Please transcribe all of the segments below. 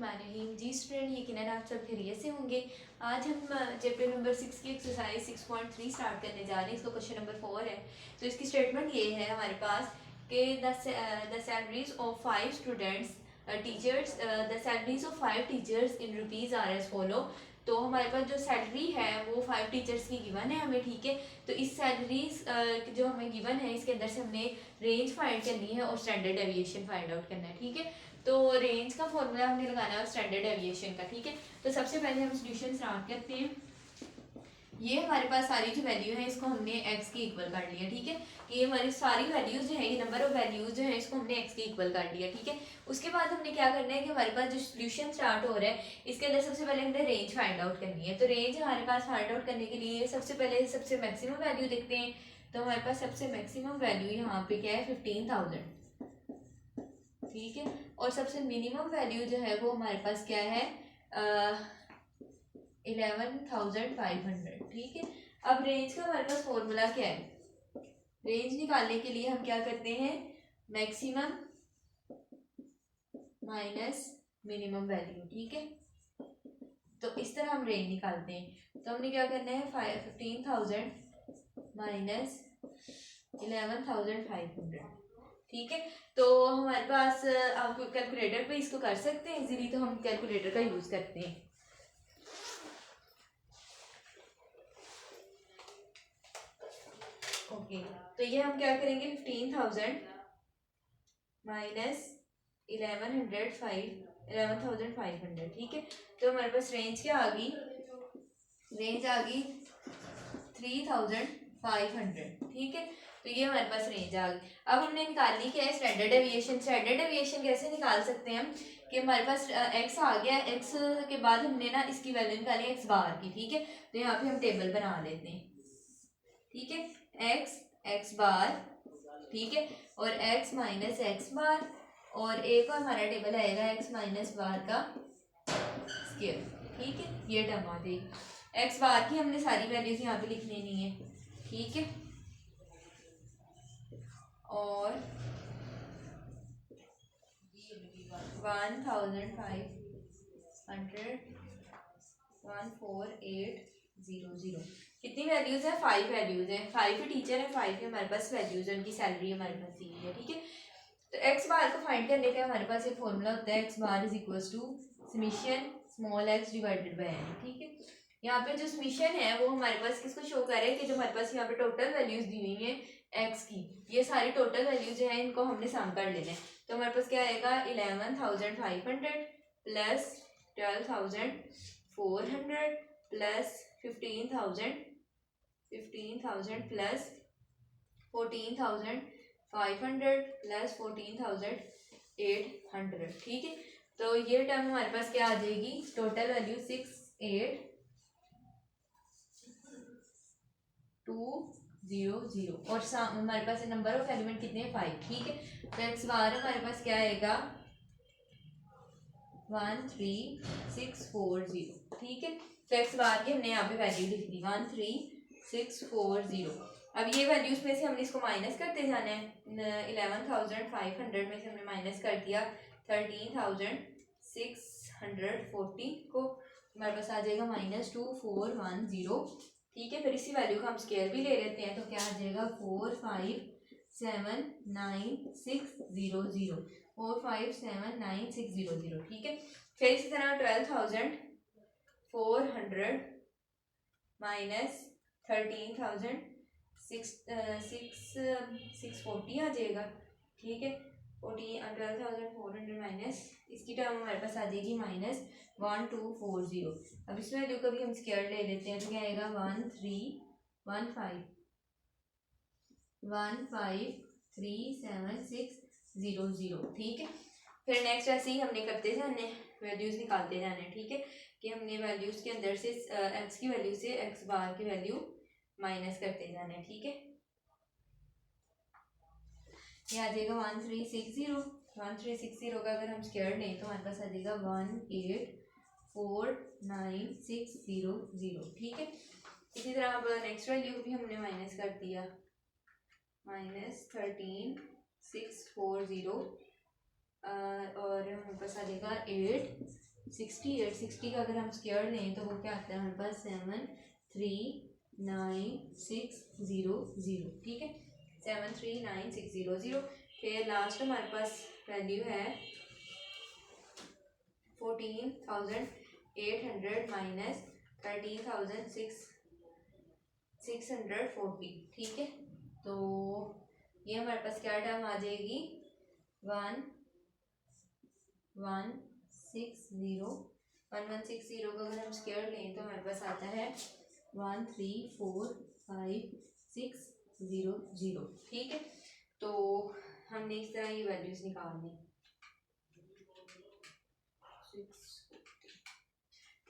बिस्मिल्लाहिर्रहमानिर्रहीम। जी स्टूडेंट, यकीनन आप सब खैरियत से होंगे। आज हम चैप्टर नंबर 6 की एक्सरसाइज 6.3 स्टार्ट करने जा रहे हैं। इसका क्वेश्चन नंबर 4 है। तो इसकी स्टेटमेंट ये है हमारे पास कि the salaries of 5 students teachers the salaries of 5 teachers in rupees are as follow. तो हमारे पास जो सैलरी है वो 5 टीचर्स की गिवन है हमें, ठीक है। तो इस सैलरीज जो हमें गिवन है इसके अंदर से हमने रेंज फाइंड करनी है और स्टैंडर्ड डेविएशन फाइंड आउट करना है, ठीक है। तो रेंज का फॉर्मूला हमने लगाना है स्टैंडर्ड डेविएशन का, ठीक है। तो सबसे पहले हम सॉल्यूशन स्टार्ट करते हैं। ये हमारे पास सारी जो वैल्यू है इसको हमने x के इक्वल कर लिया, ठीक है। ये हमारी सारी वैल्यूज जो है, ये नंबर ऑफ वैल्यूज जो है इसको हमने x के इक्वल कर लिया, ठीक है। उसके बाद हमने क्या करना है कि हमारे पास जो सॉल्यूशन स्टार्ट हो रहा है इसके अंदर सबसे पहले हमने रेंज फाइंड आउट करनी है। तो रेंज हमारे पास फाइंड आउट करने के लिए सबसे पहले सबसे मैक्सिमम वैल्यू देखते हैं। तो हमारे पास सबसे मैक्सिमम वैल्यू यहाँ पे क्या है 15,000, ठीक है। और सबसे मिनिमम वैल्यू जो है वो हमारे पास क्या है 11,500, ठीक है। अब रेंज का हमारे पास फॉर्मूला क्या है, रेंज निकालने के लिए हम क्या करते हैं मैक्सिमम माइनस मिनिमम वैल्यू, ठीक है। तो इस तरह हम रेंज निकालते हैं। तो हमने क्या करना है 15,000 माइनस 11,500, ठीक है। तो हमारे पास आप कैलकुलेटर पे इसको कर सकते हैं इजीली, तो हम कैलकुलेटर का यूज करते हैं। ओके, तो ये हम क्या करेंगे 15,000 माइनस 11,500, ठीक है। तो हमारे पास रेंज क्या आ गई, रेंज आ गई 3,500, ठीक है। तो ये हमारे पास रेंज आ गई। अब हमने निकालनी क्या है स्टैंडर्ड डेविएशन। स्टैंडर्ड डेविएशन कैसे निकाल सकते हैं हम कि हमारे पास x आ गया, x के बाद हमने ना इसकी वैल्यू निकाली x बार की, ठीक है। तो यहाँ पे हम टेबल बना लेते हैं, ठीक है। x बार, ठीक है, और x माइनस एक्स बार, और एक और हमारा टेबल आएगा x माइनस बार का स्क्वायर, ठीक है। ये टर्म आ जाएगी। एक्स बार की हमने सारी वैल्यूज यहाँ पे लिख लेनी है, ठीक है। और 1,500 कितनी वैल्यूज है 5 वैल्यूज है, 5 ही टीचर है, 5 ही हमारे पास वैल्यूज है, उनकी सैलरी हमारे पास दी है, ठीक है। तो एक्स बार को फाइंड करने का हमारे पास एक फॉर्मूला होता है X bar is equal to summation small X divided by N, ठीक है। यहाँ पे जो समीशन है वो हमारे पास किसको शो कर रहा है कि जो हमारे पास यहाँ पे टोटल वैल्यूज दी हुई है एक्स की, ये सारी टोटल वैल्यूज जो है इनको हमने सम कर लेना है। तो हमारे पास क्या आएगा 11,500 प्लस 12,400 प्लस 15,000 प्लस 14,500 प्लस 14,800, ठीक है। तो ये टर्म हमारे पास क्या आ जाएगी टोटल वैल्यू 68200, और हमारे पास नंबर ऑफ एलिमेंट कितने हैं 5, ठीक है। तो एक्स बार हमारे पास क्या आएगा 13640, ठीक है। तो एक्स बार की हमने यहाँ पे वैल्यू लिख दी 13640। अब ये वैल्यूज में से हमने इसको माइनस करते जाना है। 11,500 में से हमने माइनस कर दिया 13,640 को, हमारे पास आ जाएगा -2410, ठीक है। फिर इसी वैल्यू का हम स्केयर भी ले लेते हैं, तो क्या आ जाएगा 4579600, 4579600, ठीक है। फिर इसी तरह 12,400 माइनस 13,640 आ जाएगा, ठीक है। 12,400 माइनस इसकी टर्म हमारे पास आ जाएगी -1240। अब इस वैल्यू का भी हम स्क्वायर ले लेते हैं, तो क्या आएगा 131537600, ठीक है। फिर नेक्स्ट ऐसे ही हमने करते जाने वैल्यूज निकालते जाने, ठीक है, कि हमने वैल्यूज के अंदर से एक्स की वैल्यू से एक्स बार की वैल्यू माइनस करते जाने, ठीक है। ये आ जाएगा 1360 का अगर हम स्क्वायर लें तो हमारे पास आ जाएगा 1849600, ठीक है। इसी तरह अब नेक्स्ट वैल्यू भी हमने माइनस कर दिया -13640, और हमारे पास आ जाएगा 60 का अगर हम स्क्वायर लें तो वो क्या आता है हमारे पास 739,600, ठीक है, 739,600। फिर लास्ट हमारे पास वैल्यू है 14,800 माइनस 13,640, ठीक है। तो ये हमारे पास क्या टर्म आ जाएगी 1160 1160 को अगर हम स्क्वायर लें तो हमारे पास आता है 1345,600, ठीक है। तो हमने इस तरह ये वैल्यूज निकालनी,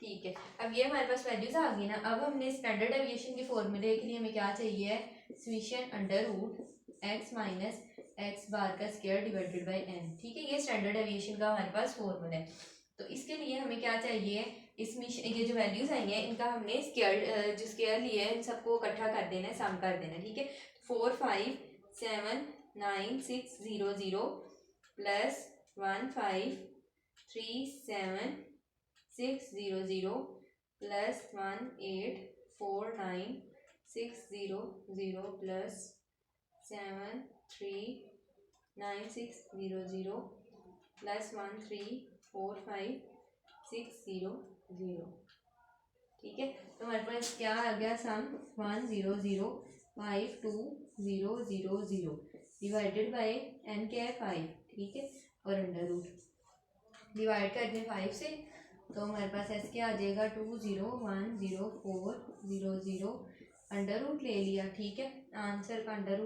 ठीक है। अब ये हमारे पास वैल्यूज आ गई ना। अब हमने स्टैंडर्ड डेविएशन के फॉर्मूले के लिए हमें क्या चाहिए, summation under root X minus X bar का स्क्वायर डिवाइडेड बाय एन, ठीक है। ये स्टैंडर्ड डेविएशन का हमारे पास फॉर्मूला है। तो इसके लिए हमें क्या चाहिए, इसमें ये जो वैल्यूज आई हैं इनका हमने स्क्वायर जो स्क्वायर लिया है इन सबको इकट्ठा कर देना है, सम कर देना है, ठीक है। 4579600 प्लस 1537,600 प्लस 1849,600 प्लस 739,600 प्लस 1345,600, ठीक है। तो हमारे पास क्या आ गया सम 100,52,000 डिवाइडेड बाय एन क्या है 5, ठीक है, और अंडर रूट डिवाइड कर दें 5 से तो हमारे पास एस क्या आ जाएगा 20,104,000 अंडर रूट ले लिया, ठीक है। आंसर का अंडर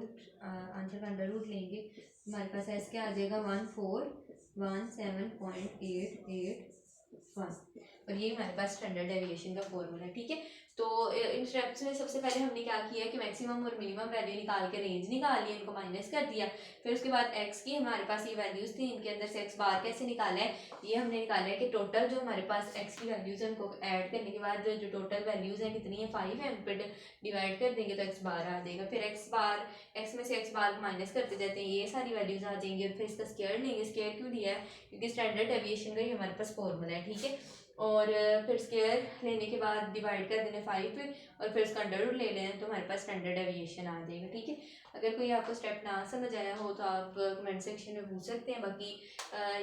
रूट लेंगे हमारे पास एस क्या आ जाएगा 1417.881, और ये हमारे पास स्टैंडर्ड डेविएशन का फॉर्मूला है, ठीक है। तो इन स्टेप्स में सबसे पहले हमने क्या किया कि मैक्सिमम और मिनिमम वैल्यू निकाल के रेंज निकाल लिया, इनको माइनस कर दिया। फिर उसके बाद एक्स की हमारे पास ये वैल्यूज थी, इनके अंदर से एक्स बार कैसे निकाला है, ये हमने निकाला है कि टोटल जो हमारे पास एक्स की वैल्यूज है उनको ऐड करने के बाद जो टोटल वैल्यूज है कितनी है 5 है, उन पर डिवाइड कर देंगे तो एक्स बार आ जाएगा। फिर एक्स में से एक्स बार माइनस करते जाते हैं, ये सारी वैल्यूज आ जाएंगी। और फिर इसका स्क्वायर लेंगे, स्क्वायर क्यों लिया है क्योंकि स्टैंडर्ड डेविएशन का ही हमारे पास फॉर्मूला है, ठीक है। और फिर स्क्वायर लेने के बाद डिवाइड कर देना 5 पे और फिर उसका अंडर रूट ले लेना तो हमारे पास स्टैंडर्ड डेविएशन आ जाएगा, ठीक है। अगर कोई आपको स्टेप ना समझ आया हो तो आप कमेंट सेक्शन में पूछ सकते हैं। बाकी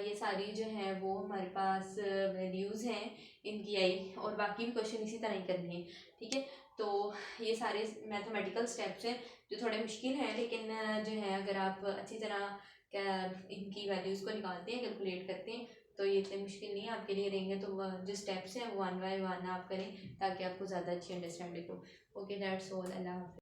ये सारी जो है वो हमारे पास वैल्यूज़ हैं इनकी आई, और बाकी भी क्वेश्चन इसी तरह ही करनी है, ठीक है। तो ये सारे मैथमेटिकल स्टेप्स हैं जो थोड़े मुश्किल हैं, लेकिन जो है अगर आप अच्छी तरह इनकी वैल्यूज़ को निकालते हैं, कैलकुलेट करते हैं तो ये इतने मुश्किल नहीं आपके लिए रहेंगे। तो जो स्टेप्स हैं वो 1 बाय 1 आप करें ताकि आपको ज़्यादा अच्छी अंडरस्टैंडिंग हो। ओके, दैट्स ऑल, अल्लाह हाफ़िज़।